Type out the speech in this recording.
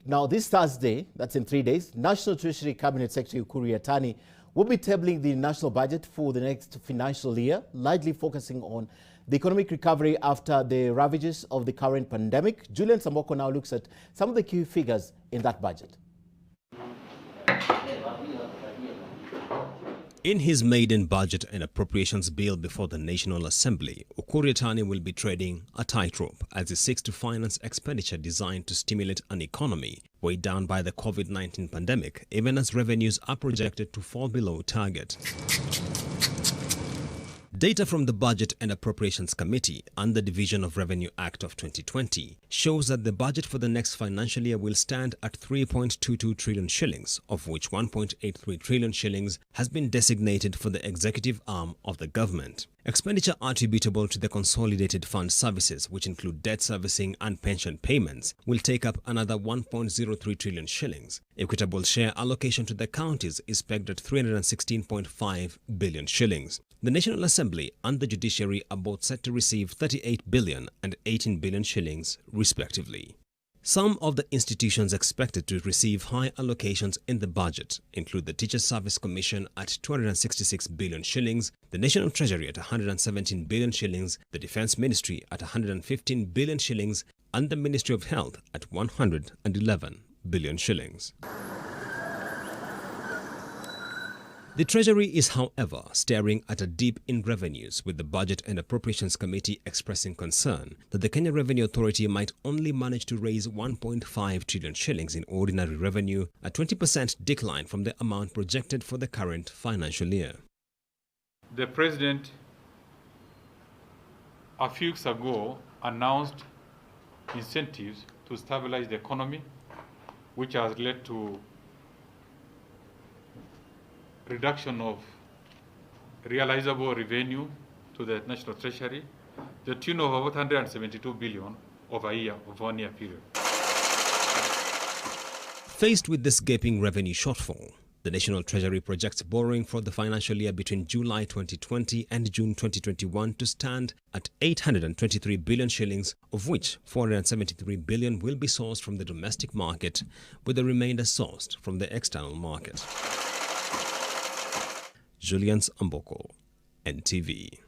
Now, this Thursday, that's in 3 days, National Treasury Cabinet Secretary Ukur Yatani will be tabling the national budget for the next financial year, largely focusing on the economic recovery after the ravages of the current pandemic. Julian Samboko now looks at some of the key figures in that budget. In his maiden budget and appropriations bill before the National Assembly, Ukur Yatani will be treading a tightrope as he seeks to finance expenditure designed to stimulate an economy weighed down by the COVID-19 pandemic, even as revenues are projected to fall below target. Data from the Budget and Appropriations Committee and the Division of Revenue Act of 2020 shows that the budget for the next financial year will stand at 3.22 trillion shillings, of which 1.83 trillion shillings has been designated for the executive arm of the government. Expenditure attributable to the Consolidated Fund Services, which include debt servicing and pension payments, will take up another 1.03 trillion shillings. Equitable share allocation to the counties is pegged at 316.5 billion shillings. The National Assembly and the Judiciary are both set to receive 38 billion and 18 billion shillings, respectively. Some of the institutions expected to receive high allocations in the budget include the Teachers Service Commission at 266 billion shillings, the National Treasury at 117 billion shillings, the Defence Ministry at 115 billion shillings, and the Ministry of Health at 111 billion shillings. The Treasury is, however, staring at a dip in revenues, with the Budget and Appropriations Committee expressing concern that the Kenya Revenue Authority might only manage to raise 1.5 trillion shillings in ordinary revenue, a 20% decline from the amount projected for the current financial year. The President, a few weeks ago, announced incentives to stabilize the economy, which has led to reduction of realizable revenue to the National Treasury, the tune of about 172 billion over a year, of 1 year period. Faced with this gaping revenue shortfall, the National Treasury projects borrowing for the financial year between July 2020 and June 2021 to stand at 823 billion shillings, of which 473 billion will be sourced from the domestic market, with the remainder sourced from the external market. Julian Samboko, NTV.